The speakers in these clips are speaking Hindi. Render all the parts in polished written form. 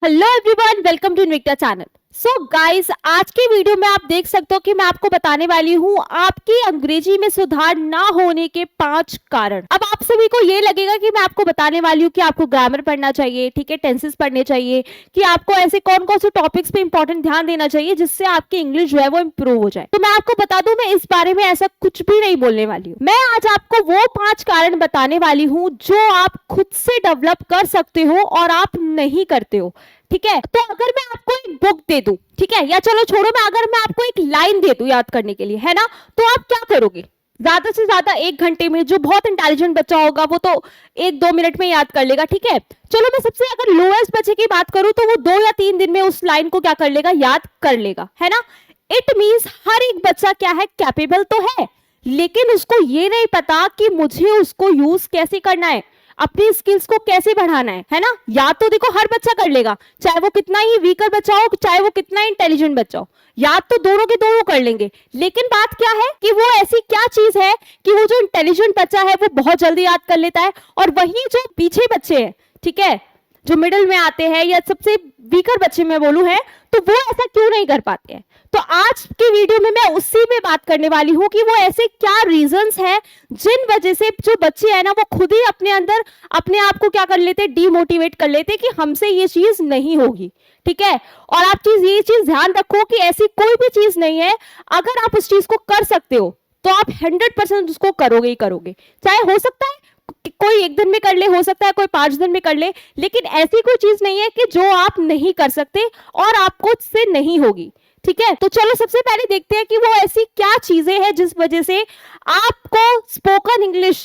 Hello everyone, welcome to Invicta channel. So guys, आज की वीडियो में आप देख सकते हो कि मैं आपको बताने वाली हूँ आपकी अंग्रेजी में सुधार ना होने के 5 कारण। अब आप सभी को ये लगेगा कि मैं आपको बताने वाली हूँ कि आपको ग्रामर पढ़ना चाहिए, ठीक है, टेंसेस पढ़ने चाहिए, कि आपको ऐसे कौन कौन से टॉपिक्स पे इंपॉर्टेंट ध्यान देना चाहिए जिससे आपकी इंग्लिश जो है वो इंप्रूव हो जाए। तो मैं आपको बता दूं, मैं इस बारे में ऐसा कुछ भी नहीं बोलने वाली हूँ। मैं आज आपको वो 5 कारण बताने वाली हूँ जो आप खुद से डेवलप कर सकते हो और आप नहीं करते हो, ठीक है। तो अगर मैं आपको एक बुक दे दूं, ठीक है, या चलो छोड़ो, मैं अगर मैं आपको एक लाइन दे दूं याद करने के लिए, है ना, तो आप क्या करोगे? ज्यादा से ज्यादा 1 घंटे में, जो बहुत इंटेलिजेंट बच्चा होगा वो तो 1-2 मिनट में याद कर लेगा, ठीक है। चलो मैं सबसे अगर लोएस्ट बच्चे की बात करूं तो वो 2 या 3 दिन में उस लाइन को क्या कर लेगा, याद कर लेगा, है ना। इट मीन्स हर एक बच्चा क्या है, कैपेबल तो है, लेकिन उसको ये नहीं पता कि मुझे उसको यूज कैसे करना है, अपनी स्किल्स को कैसे बढ़ाना है ना। याद तो देखो हर बच्चा कर लेगा, चाहे वो कितना ही वीकर बच्चा हो, चाहे वो कितना इंटेलिजेंट बच्चा हो, याद तो दोनों के दोनों कर लेंगे। लेकिन बात क्या है कि वो ऐसी क्या चीज है कि वो जो इंटेलिजेंट बच्चा है वो बहुत जल्दी याद कर लेता है, और वही जो पीछे बच्चे हैं, ठीक है, जो मिडिल में आते हैं या सबसे वीकर बच्चे में बोलूं है, तो वो ऐसा क्यों नहीं कर पाते हैं। तो आज के वीडियो में मैं उसी में बात करने वाली हूं कि वो ऐसे क्या रीजंस हैं जिन वजह से जो बच्चे हैं ना वो खुद ही अपने अंदर अपने आप को क्या कर लेते, डीमोटिवेट कर लेते कि हमसे ये चीज नहीं होगी, ठीक है। और आप ये चीज ध्यान रखो कि ऐसी कोई भी चीज नहीं है, अगर आप उस चीज को कर सकते हो तो आप 100% उसको करोगे ही करोगे। चाहे हो सकता है कोई 1 दिन में कर ले, हो सकता है कोई 5 दिन में कर ले, लेकिन ऐसी कोई चीज नहीं है कि जो आप नहीं कर सकते और आपको उससे नहीं होगी, ठीक है। तो चलो सबसे पहले देखते हैं कि वो ऐसी क्या चीजें हैं जिस वजह से आपको स्पोकन इंग्लिश,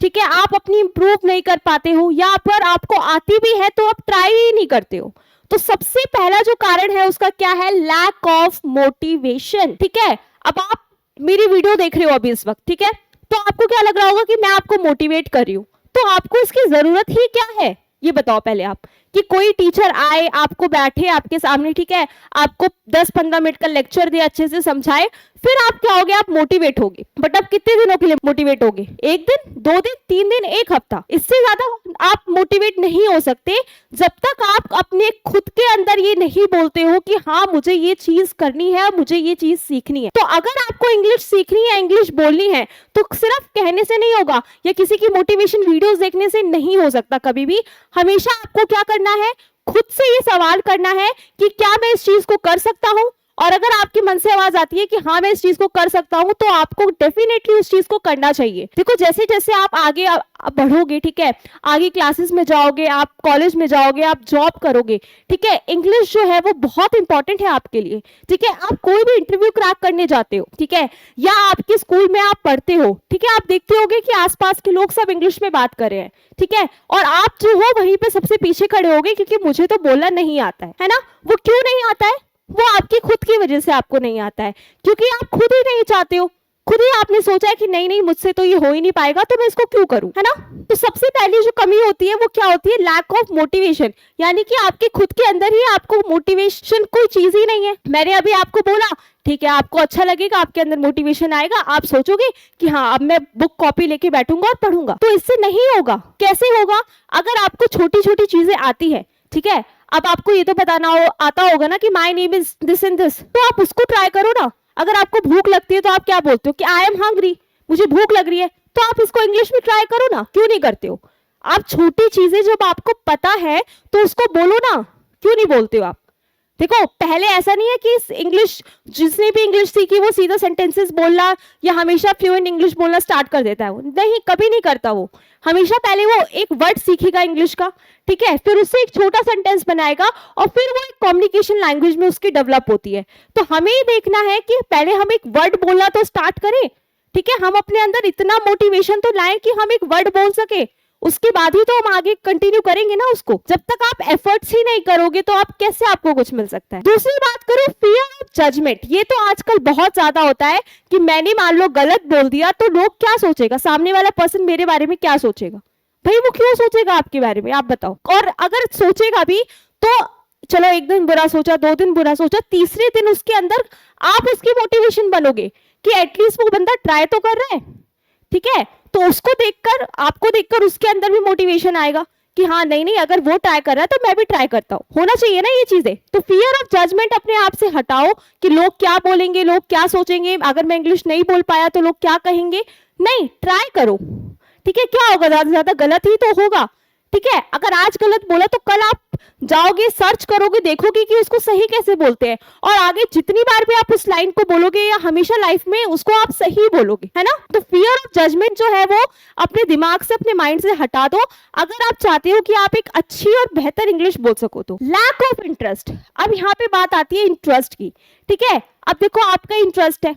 ठीक है, आप अपनी इंप्रूव नहीं कर पाते हो, या पर आपको आती भी है तो आप ट्राई ही नहीं करते हो। तो सबसे पहला जो कारण है उसका क्या है, लैक ऑफ मोटिवेशन, ठीक है। अब आप मेरी वीडियो देख रहे हो अभी इस वक्त, ठीक है, तो आपको क्या लग रहा होगा कि मैं आपको मोटिवेट कर रही हूं, तो आपको इसकी जरूरत ही क्या है, ये बताओ पहले आप। कि कोई टीचर आए, आपको बैठे आपके सामने, ठीक है, आपको 10-15 मिनट का लेक्चर दे, अच्छे से समझाए, फिर आप क्या होगे, आप मोटिवेट होगे। बट आप कितने दिनों के लिए मोटिवेट होगे? 1 दिन, 2 दिन, 3 दिन, 1 हफ्ता, इससे ज्यादा आप मोटिवेट नहीं हो सकते जब तक आप अपने खुद के अंदर ये नहीं बोलते हो कि हाँ मुझे ये चीज करनी है, मुझे ये चीज सीखनी है। तो अगर आपको इंग्लिश सीखनी है, इंग्लिश बोलनी है, तो सिर्फ कहने से नहीं होगा या किसी की मोटिवेशन वीडियोस देखने से नहीं हो सकता कभी भी। हमेशा आपको क्या करना है, खुद से ये सवाल करना है कि क्या मैं इस चीज को कर सकता हूं, और अगर आपके मन से आवाज आती है कि हाँ मैं इस चीज को कर सकता हूं, तो आपको डेफिनेटली उस चीज को करना चाहिए। देखो जैसे जैसे आप आगे बढ़ोगे, ठीक है, आगे क्लासेस में जाओगे, आप कॉलेज में जाओगे, आप जॉब करोगे, ठीक है, इंग्लिश जो है वो बहुत इंपॉर्टेंट है आपके लिए, ठीक है। आप कोई भी इंटरव्यू क्रैक करने जाते हो, ठीक है, या आपके स्कूल में आप पढ़ते हो, ठीक है, आप देखते होगे कि आसपास के लोग सब इंग्लिश में बात कर रहे हैं, ठीक है, और आप जो हो वहीं पे सबसे पीछे खड़े होगे क्योंकि मुझे तो बोलना नहीं आता है ना। वो क्यों नहीं आता है? वो आपकी खुद की वजह से आपको नहीं आता है, क्योंकि आप खुद ही नहीं चाहते हो, खुद ही आपने सोचा है कि नहीं नहीं मुझसे तो ये हो ही नहीं पाएगा, तो मैं इसको क्यों करूं, है ना। तो सबसे पहली जो कमी होती है वो क्या होती है, लैक ऑफ मोटिवेशन, यानी कि आपके खुद के अंदर ही आपको मोटिवेशन कोई चीज ही नहीं है। मैंने अभी आपको बोला, ठीक है, आपको अच्छा लगेगा, आपके अंदर मोटिवेशन आएगा, आप सोचोगे कि हाँ अब मैं बुक कॉपी लेके बैठूंगा और पढ़ूंगा, तो इससे नहीं होगा। कैसे होगा? अगर आपको छोटी छोटी चीजें आती है, ठीक है, अब आपको ये तो बताना आता होगा ना कि my name is this and this, तो आप उसको ट्राई करो ना। अगर आपको भूख लगती है तो आप क्या बोलते हो कि आई एम हंग्री, मुझे भूख लग रही है, तो आप इसको इंग्लिश में ट्राई करो ना, क्यों नहीं करते हो? आप छोटी चीजें जब आपको पता है तो उसको बोलो ना, क्यों नहीं बोलते हो आप? देखो पहले ऐसा नहीं है कि इंग्लिश, जिसने भी इंग्लिश सीखी वो सीधा सेंटेंसेस बोलना या हमेशा फ्लुएंट इंग्लिश बोलना स्टार्ट कर देता है, वो नहीं, कभी नहीं करता। वो हमेशा पहले वो एक वर्ड सीखेगा इंग्लिश का, ठीक है, फिर उससे एक छोटा सेंटेंस बनाएगा और फिर वो एक कम्युनिकेशन लैंग्वेज में उसकी डेवलप होती है। तो हमें ये देखना है कि पहले हम एक वर्ड बोलना तो स्टार्ट करें, ठीक है, हम अपने अंदर इतना मोटिवेशन तो लाएं कि हम एक वर्ड बोल सके, उसके बाद ही तो हम आगे कंटिन्यू करेंगे ना उसको। जब तक आप एफर्ट्स ही नहीं करोगे तो आप कैसे, आपको कुछ मिल सकता है। दूसरी बात करो, फियर ऑफ जजमेंट। ये तो आजकल बहुत ज्यादा होता है कि मैंने मान लो गलत बोल दिया तो लोग क्या सोचेगा, सामने वाला पर्सन मेरे बारे में क्या सोचेगा। भाई वो क्यों सोचेगा आपके बारे में, आप बताओ। और अगर सोचेगा भी तो चलो 1 दिन बुरा सोचा, 2 दिन बुरा सोचा, तीसरे दिन उसके अंदर आप उसकी मोटिवेशन बनोगे कि एटलीस्ट वो बंदा ट्राई तो कर रहा है, ठीक है। तो उसको देखकर, आपको देखकर उसके अंदर भी मोटिवेशन आएगा कि हाँ नहीं नहीं, अगर वो ट्राई कर रहा है तो मैं भी ट्राई करता हूँ। होना चाहिए ना ये चीजें। तो फियर ऑफ जजमेंट अपने आप से हटाओ कि लोग क्या बोलेंगे, लोग क्या सोचेंगे, अगर मैं इंग्लिश नहीं बोल पाया तो लोग क्या कहेंगे। नहीं, ट्राई करो, ठीक है। क्या होगा, ज्यादा से ज्यादा गलत ही तो होगा, ठीक है। अगर आज गलत बोला तो कल आप जाओगे, सर्च करोगे, देखोगे कि उसको सही कैसे बोलते हैं, और आगे जितनी बार भी आप उस लाइन को बोलोगे या हमेशा लाइफ में उसको आप सही बोलोगे, है ना। तो फियर ऑफ जजमेंट जो है वो अपने दिमाग से, अपने माइंड से हटा दो, अगर आप चाहते हो कि आप एक अच्छी और बेहतर इंग्लिश बोल सको तो। लैक ऑफ इंटरेस्ट, अब यहाँ पे बात आती है इंटरेस्ट की, ठीक है। अब देखो, आपका इंटरेस्ट है,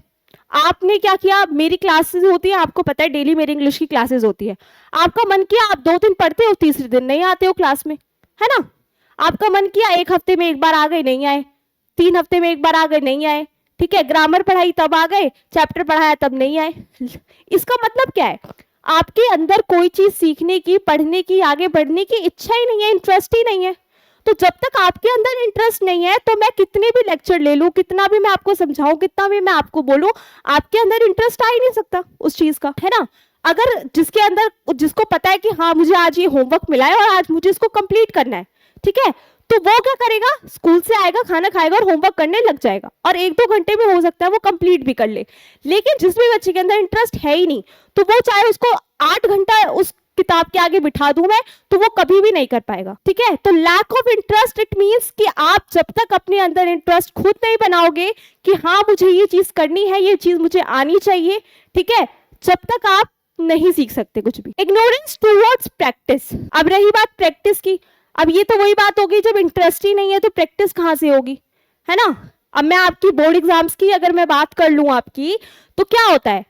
आपने क्या किया, मेरी क्लासेस होती है, आपको पता है डेली मेरी इंग्लिश की क्लासेस होती है। आपका मन किया, आप 2 दिन पढ़ते हो, तीसरे दिन नहीं आते हो क्लास में, है ना। आपका मन किया, 1 हफ्ते में 1 बार आ गए, नहीं आए, 3 हफ्ते में 1 बार आ गए, नहीं आए, ठीक है। ग्रामर पढ़ाई तब आ गए, चैप्टर पढ़ाया तब नहीं आए। इसका मतलब क्या है, आपके अंदर कोई चीज सीखने की, पढ़ने की, आगे बढ़ने की इच्छा ही नहीं है, इंटरेस्ट ही नहीं है। तो जब तक आपके अंदर इंटरेस्ट नहीं है तो मैं कितने भी लेक्चर ले लूं, कितना भी मैं आपको समझाऊं, कितना भी मैं आपको बोलूं, आपके अंदर इंटरेस्ट आ ही नहीं सकता उस चीज का, है ना। अगर जिसके अंदर, जिसको पता है कि हाँ मुझे आज ये होमवर्क मिला है और आज मुझे इसको कंप्लीट करना है, ठीक है, तो वो क्या करेगा, स्कूल से आएगा, खाना खाएगा और होमवर्क करने लग जाएगा, और 1-2 घंटे में हो सकता है वो कंप्लीट भी कर ले। लेकिन जिस भी बच्चे के अंदर इंटरेस्ट है ही नहीं, तो वो चाहे उसको 8 घंटा उस किताब के आगे बिठा दूं मैं, तो वो कभी भी नहीं कर पाएगा, ठीक है। तो lack of interest it means कि आप जब तक अपने अंदर इंटरेस्ट खुद नहीं बनाओगे कि हाँ मुझे ये चीज करनी है, ये चीज मुझे आनी चाहिए, ठीक है, जब तक आप नहीं सीख सकते कुछ भी। इग्नोरेंस टूवर्ड्स प्रैक्टिस, अब रही बात प्रैक्टिस की, अब ये तो वही बात होगी, जब इंटरेस्ट ही नहीं है तो प्रैक्टिस कहाँ से होगी, है ना। अब मैं आपकी बोर्ड एग्जाम्स की अगर मैं बात कर लूं आपकी, तो क्या होता है,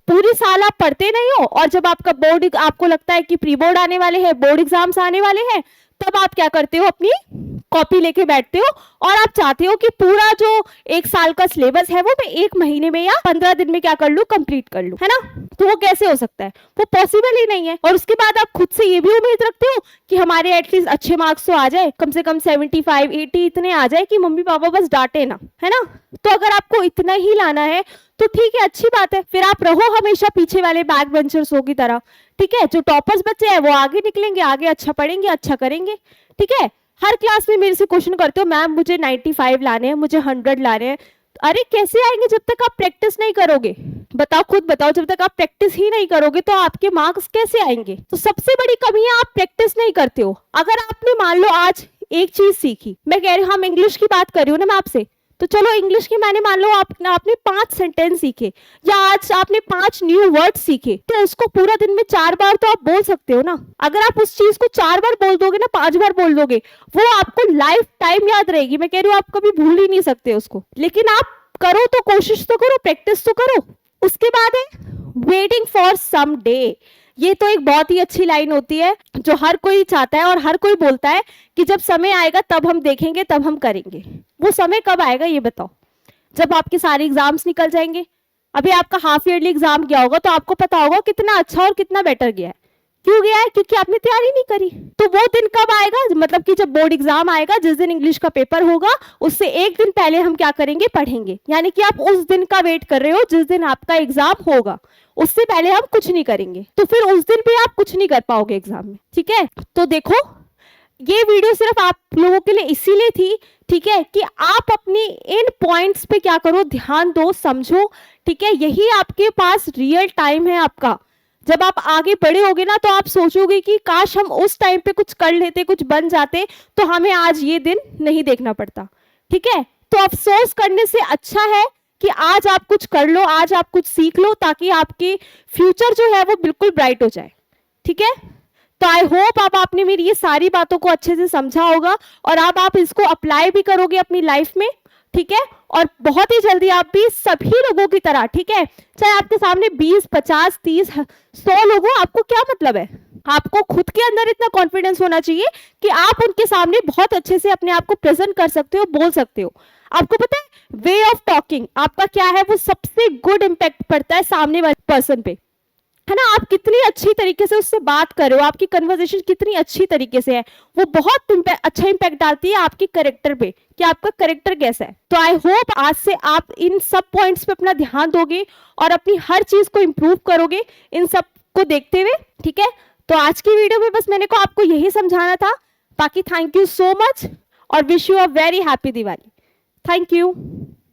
पूरी साल आप पढ़ते नहीं हो, और जब आपका बोर्ड, आपको लगता है कि प्री बोर्ड आने वाले हैं, बोर्ड एग्जाम्स आने वाले हैं, तब आप क्या करते हो, अपनी कॉपी लेके बैठते हो और आप चाहते हो कि पूरा जो 1 साल का सिलेबस है वो मैं 1 महीने में या 15 दिन में क्या कर लूं, कंप्लीट कर लूं, है ना। तो वो कैसे हो सकता है, वो पॉसिबल ही नहीं है। और उसके बाद आप खुद से ये भी उम्मीद रखते हो कि हमारे एटलीस्ट अच्छे मार्क्स तो आ जाए, कम से कम 75, 80 इतने आ जाए कि मम्मी पापा बस डांटे ना, है ना। तो अगर आपको इतना ही लाना है तो ठीक है, अच्छी बात है, फिर आप रहो हमेशा पीछे वाले बैक बेंचर्सों की तरह, ठीक है। जो टॉपर्स बच्चे हैं वो आगे निकलेंगे, आगे अच्छा पढ़ेंगे, अच्छा करेंगे, ठीक है। हर क्लास में मेरे से क्वेश्चन करते हो, मैम मुझे 95 लाने हैं, मुझे 100 लाने हैं। अरे कैसे आएंगे जब तक आप प्रैक्टिस नहीं करोगे, बताओ, खुद बताओ, जब तक आप प्रैक्टिस ही नहीं करोगे तो आपके मार्क्स कैसे आएंगे। तो सबसे बड़ी कमी है आप प्रैक्टिस नहीं करते हो। अगर आपने मान लो आज एक चीज सीखी, मैं कह रही हूँ, हम इंग्लिश की बात कर रही हूँ ना मैं आपसे, तो चलो इंग्लिश की मैंने मान लो आपने 5 सेंटेंस सीखे, या आज आपने 5 न्यू वर्ड सीखे, तो उसको पूरा दिन में 4 बार तो आप बोल सकते हो ना। अगर आप उस चीज को 4 बार बोल दोगे ना, 5 बार बोल दोगे, वो आपको लाइफ टाइम याद रहेगी। मैं कह रही हूँ आप कभी भूल ही नहीं सकते उसको। लेकिन आप करो तो, कोशिश तो करो, प्रैक्टिस तो करो। उसके बाद है वेटिंग फॉर सम डे। ये तो एक बहुत ही अच्छी लाइन होती है जो हर कोई चाहता है और हर कोई बोलता है कि जब समय आएगा तब हम देखेंगे, तब हम करेंगे। वो समय कब आएगा ये बताओ, जब आपके सारे एग्जाम्स निकल जाएंगे। अभी आपका हाफ ईयरली एग्जाम गया होगा तो आपको पता होगा कितना अच्छा और कितना बेटर गया है। क्यों गया है, क्योंकि आपने तैयारी नहीं करी। तो वो दिन कब आएगा, मतलब कि जब बोर्ड एग्जाम आएगा, जिस दिन इंग्लिश का पेपर होगा, उससे 1 दिन पहले हम क्या करेंगे, पढ़ेंगे। यानी कि आप उस दिन का वेट कर रहे हो जिस दिन आपका एग्जाम होगा, उससे पहले हम कुछ नहीं करेंगे। तो फिर उस दिन भी आप कुछ नहीं कर पाओगे एग्जाम में, ठीक है। तो देखो, ये वीडियो सिर्फ आप लोगों के लिए इसीलिए थी, ठीक है, कि आप अपनी इन पॉइंट्स पे क्या करो, ध्यान दो, समझो, ठीक है। यही आपके पास रियल टाइम है आपका। जब आप आगे बढ़े होगे ना तो आप सोचोगे कि काश हम उस टाइम पे कुछ कर लेते, कुछ बन जाते, तो हमें आज ये दिन नहीं देखना पड़ता, ठीक है। तो अफसोस करने से अच्छा है कि आज आप कुछ कर लो, आज आप कुछ सीख लो, ताकि आपकी फ्यूचर जो है वो बिल्कुल ब्राइट हो जाए, ठीक है। तो आई होप आपने मेरी ये सारी बातों को अच्छे से समझा होगा और अब आप इसको अप्लाई भी करोगे अपनी लाइफ में, ठीक है। और बहुत ही जल्दी आप भी सभी लोगों की तरह, ठीक है, चाहे आपके सामने 20, 50, 30, 100 लोग हो, आपको क्या मतलब है, आपको खुद के अंदर इतना कॉन्फिडेंस होना चाहिए कि आप उनके सामने बहुत अच्छे से अपने आप को प्रेजेंट कर सकते हो, बोल सकते हो। आपको पता है वे ऑफ टॉकिंग आपका क्या है, वो सबसे गुड इम्पैक्ट पड़ता है सामने वाले पर्सन पे, है ना। आप कितनी अच्छी तरीके से उससे बात कर रहे हो, आपकी कन्वर्सेशन कितनी अच्छी तरीके से है, वो बहुत अच्छा इम्पैक्ट डालती है आपके करेक्टर पे, कि आपका करेक्टर कैसा है। तो आई होप आज से आप इन सब पॉइंट्स पे अपना ध्यान दोगे और अपनी हर चीज को इंप्रूव करोगे इन सब को देखते हुए, ठीक है। तो आज की वीडियो में बस मैंने को आपको यही समझाना था। बाकी थैंक यू सो मच और wish you a very happy Diwali. Thank you.